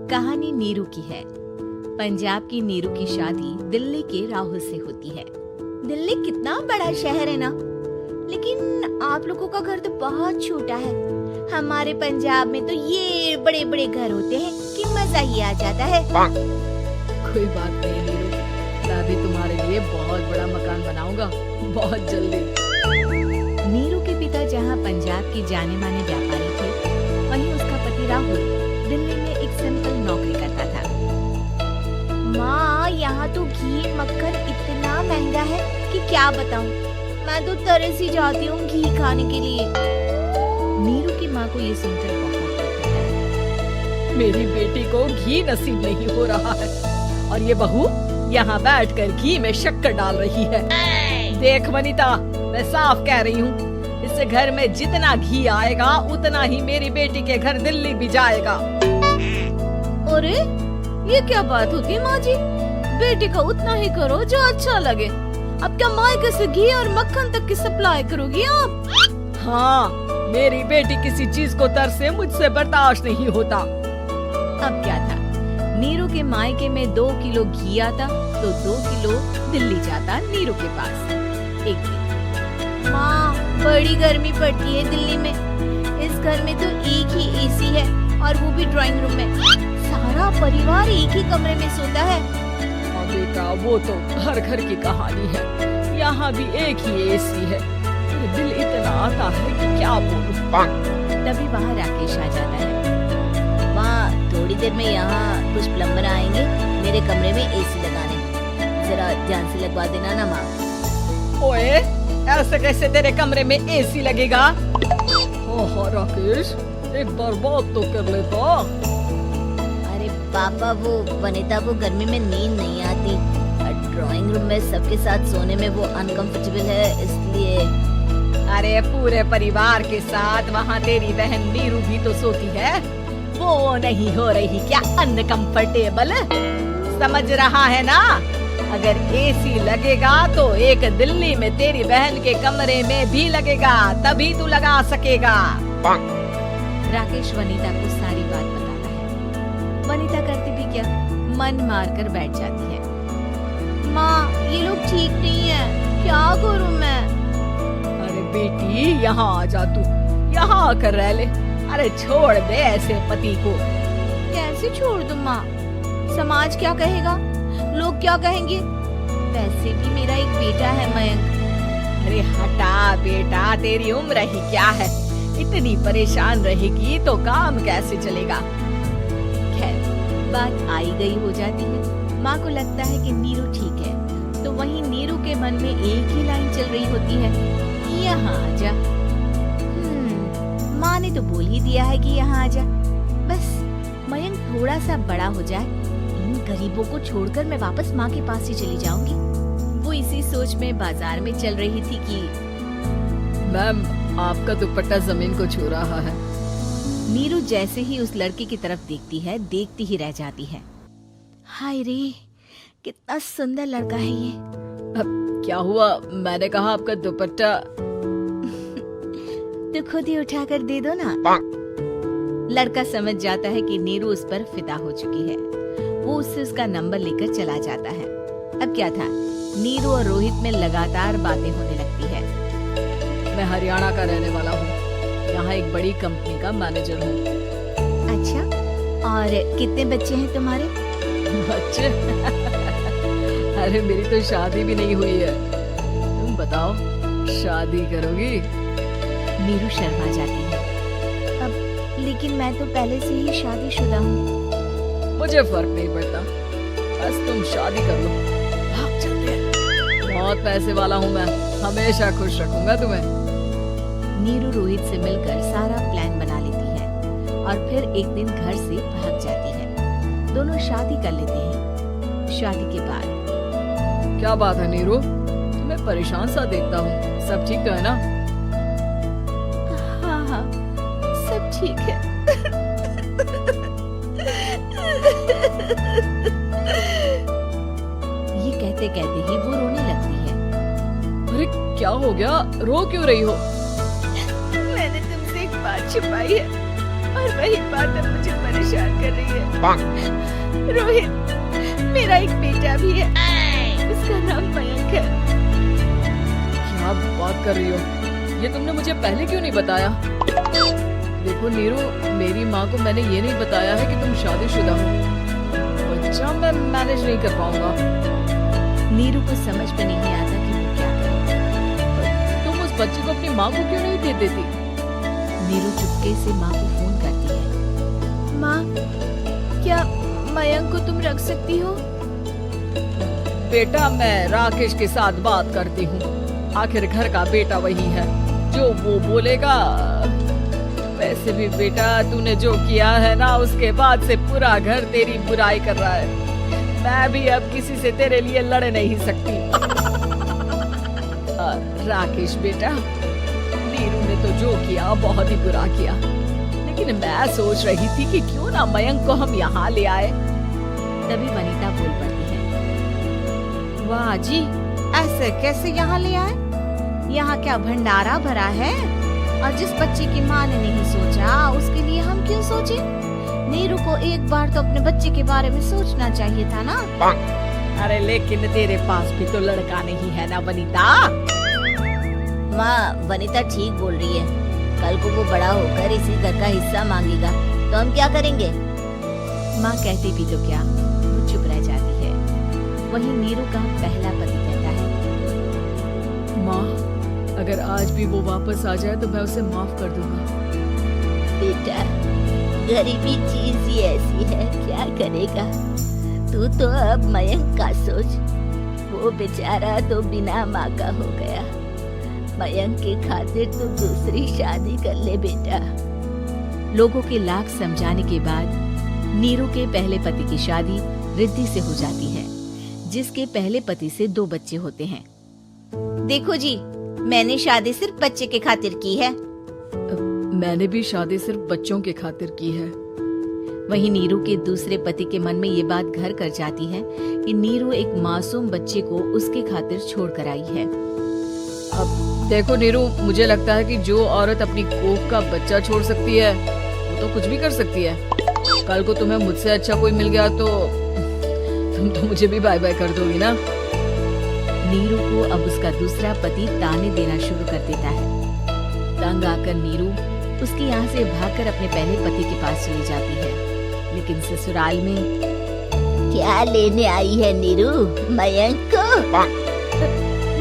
कहानी नीरू की है। पंजाब की नीरू की शादी दिल्ली के राहुल से होती है। दिल्ली कितना बड़ा शहर है ना, लेकिन आप लोगों का घर तो बहुत छोटा है। हमारे पंजाब में तो ये बड़े बड़े घर होते हैं कि मजा ही आ जाता है। कोई बात नहीं नीरू, मैं भी तुम्हारे लिए बहुत बड़ा मकान बनाऊंगा बहुत जल्दी। नीरू के पिता जहाँ पंजाब के जाने माने व्यापारी थे, वहीं उसका पति राहुल दिल्ली में एक सिंपल नौकरी करता था। माँ, यहाँ तो घी मक्खन इतना महंगा है कि क्या बताऊँ। मैं तो तरस ही जाती हूँ घी खाने के लिए। नीरू की माँ को ये सुनकर बहुत दुख होता है। मेरी बेटी को घी नसीब नहीं हो रहा है और ये बहू यहाँ बैठकर घी में शक्कर डाल रही है। देख वनिता, मैं साफ कह रही हूँ, इस घर में जितना घी आएगा उतना ही मेरी बेटी के घर दिल्ली भी जाएगा। अरे ये क्या बात होती है माँ जी? बेटी का उतना ही करो जो अच्छा लगे। अब क्या मायके से घी और मक्खन तक की सप्लाई करोगी आप? हाँ, मेरी बेटी किसी चीज को तरसे मुझसे बर्दाश्त नहीं होता। अब क्या था, नीरू के मायके में 2 किलो घी आता तो 2 किलो दिल्ली जाता नीरू के पास। एक दिन, माँ बड़ी गर्मी पड़ती है दिल्ली में। इस घर में तो एक ही एसी है और वो भी ड्राइंग रूम में। सारा परिवार एक ही कमरे में सोता है। हाँ बेटा, वो तो हर घर की कहानी है। यहाँ भी एक ही एसी है। मेरे दिल इतना आता है कि क्या बोलूं। तभी वहाँ राकेश आ जाता है। माँ, थोड़ी देर में यहाँ कुछ प्लम्बर आएंगे मेरे कमरे में एसी लगाने, जरा ध्यान से लगवा देना ना माँ। ओए, ऐसे कैसे तेरे कमरे में एसी लगेगा? ओह राकेश, एक बार बात तो कर लेता। अरे पापा, वो वनिता को गर्मी में नींद नहीं आती। ड्राइंग रूम में सबके साथ सोने में वो अनकंफर्टेबल है, इसलिए। अरे पूरे परिवार के साथ वहाँ तेरी बहन नीरू भी तो सोती है, वो नहीं हो रही क्या अनकंफर्टेबल? समझ रहा है ना? अगर एसी लगेगा तो एक दिल्ली में तेरी बहन के कमरे में भी लगेगा, तभी तू लगा सकेगा। राकेश वनिता को सारी बात बताता है। वनिता करती भी क्या, मन मार कर बैठ जाती है। माँ, ये लोग ठीक नहीं है, क्या करूँ मैं? अरे बेटी, यहाँ आ जा तू, यहाँ आकर रह ले। अरे छोड़ दे ऐसे पति को। कैसे छोड़ दूँ माँ? समाज क्या कहेगा, लोग क्या कहेंगे? वैसे भी मेरा एक बेटा है मयंक। अरे हटा बेटा, तेरी उम्र ही क्या है, इतनी परेशान रहेगी तो काम कैसे चलेगा? खैर, बात आई गई हो जाती है। माँ को लगता है कि नीरू ठीक है, तो वहीं नीरू के मन में एक ही लाइन चल रही होती है, यहाँ आ जा। माँ ने तो बोल ही दिया है कि यहाँ आ जा। बस मयंक थोड़ा सा बड़ा हो जाए, इन गरीबों को छोड़कर मैं वापस माँ के पास ही चली जाऊंगी। वो इसी सोच में बाजार में चल रही थी कि मैम, आपका दुपट्टा जमीन को छू रहा है। नीरू जैसे ही उस लड़के की तरफ देखती है, देखती ही रह जाती है। हाय रे, कितना सुंदर लड़का है ये। अब क्या हुआ? मैंने कहा आपका दुपट्टा। तो खुद ही उठाकर दे दो ना। लड़का समझ जाता है कि नीरू उस पर फिदा हो चुकी है। वो उससे उसका नंबर लेकर चला जाता है। अब क्या था, नीरू और रोहित में लगातार बातें होने लगती है। मैं हरियाणा का रहने वाला हूँ, यहाँ एक बड़ी कंपनी का मैनेजर हूँ। अच्छा, और कितने बच्चे हैं तुम्हारे? बच्चे? अरे मेरी तो शादी भी नहीं हुई है। तुम बताओ, शादी करोगी? नीरू शर्मा जाती है। अब लेकिन मैं तो पहले से ही शादीशुदा हूँ। मुझे फर्क नहीं पड़ता, बस तुम शादी कर लो, भाग चलते हैं। बहुत पैसे वाला हूँ मैं, हमेशा खुश रखूंगा तुम्हें। नीरू रोहित से मिलकर सारा प्लान बना लेती है और फिर एक दिन घर से भाग जाती है। दोनों शादी कर लेते हैं। शादी के बाद, क्या बात है नीरू, तुम्हें परेशान सा देखता हूँ, सब ठीक तो है ना? हाँ हाँ, सब ठीक है। ये कहते कहते ही वो रोने लगती है। अरे क्या हो गया, रो क्यों रही हो? मैंने तुमसे एक बात छिपाई है और वही बात अब मुझे परेशान कर रही है। रोहित, मेरा एक बेटा भी है, उसका नाम मयंक है। क्या बात कर रही हो? ये तुमने मुझे पहले क्यों नहीं बताया? देखो नीरू, मेरी माँ को मैंने ये नहीं बताया है कि तुम शादीशुदा हो। बच्चा मैं मैनेज नहीं कर पाऊंगा। नीरू को समझ में नहीं आता कि वो क्या करे। तुम उस बच्चे को अपनी माँ को क्यों नहीं दे देती? नीरू चुपके से माँ को फोन करती है। माँ, क्या मयंक को तुम रख सकती हो? बेटा, मैं राकेश के साथ बात करती हूँ। आखिर घर का बेटा वही है, जो वो बोलेगा। वैसे भी बेटा, तूने जो किया है ना, उसके बाद से पूरा घर तेरी बुराई कर रहा है। मैं भी अब किसी से तेरे लिए लड़ नहीं सकती। राकेश बेटा, नीरू ने तो जो किया बहुत ही बुरा किया, लेकिन मैं सोच रही थी कि क्यों ना मयंक को हम यहाँ ले आए। तभी वनीता बोल पड़ती है। वाह जी, ऐसे कैसे यहाँ ले आए? यहाँ क्या भंडारा भरा है? और जिस बच्चे की माँ ने नहीं सोचा, उसके लिए हम क्यों सोचे? नीरू को एक बार तो अपने बच्चे के बारे में सोचना चाहिए था ना। अरे लेकिन तेरे पास भी तो लड़का नहीं है ना वनीता। माँ, वनीता ठीक बोल रही है। कल को वो बड़ा होकर इसी घर का हिस्सा मांगेगा तो हम क्या करेंगे? माँ कहती भी तो क्या, वो चुप रह जाती है। वहीं नीरू का पहला पति कहता है। माँ, अगर आज भी वो वापस आ जाए तो मैं उसे माफ कर दूंगा। बेटा, गरीबी चीज ही ऐसी है, क्या करेगा? तू तो अब मयंक का सोच। वो बेचारा तो बिना माँ का हो गया। मयंक के खातिर तू दूसरी शादी कर ले बेटा। लोगों के लाख समझाने के बाद नीरू के पहले पति की शादी रिद्धि से हो जाती है, जिसके पहले पति से 2 बच्चे होते हैं। देखो जी, मैंने शादी सिर्फ बच्चे के खातिर की है। मैंने भी शादी सिर्फ बच्चों के खातिर की है। वहीं नीरू के दूसरे पति के मन में ये बात घर कर जाती है कि नीरू एक मासूम बच्चे को उसके खातिर छोड़ कर आई है। अब देखो नीरू, मुझे लगता है कि जो औरत अपनी कोख का बच्चा छोड़ सकती है, वो तो कुछ भी कर सकती है। कल को तुम्हें मुझसे अच्छा कोई मिल गया तो तुम तो मुझे भी बाय बाय कर दोगी ना। नीरू को अब उसका दूसरा पति ताने देना शुरू कर देता है। तंग आकर नीरू उसके यहाँ से भागकर अपने पहले पति के पास चली जाती है, लेकिन ससुराल में क्या लेने आई है नीरू, मयंक को?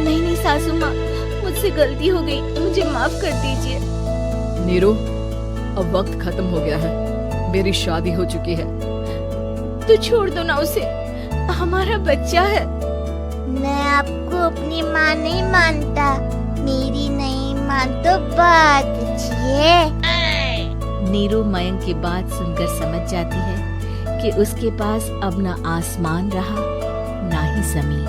नहीं सासू माँ, मुझसे गलती हो गई, मुझे माफ कर दीजिए। नीरू, अब वक्त खत्म हो गया है, मेरी शादी हो चुकी है। तो छोड़ दो ना उसे, हमारा बच्चा है। मैं आपको अपनी माँ नहीं मानता। मेरी नहीं मान तो बात पूछिए। नीरू मयंक की बात सुनकर समझ जाती है कि उसके पास अब ना आसमान रहा, ना ही जमीन।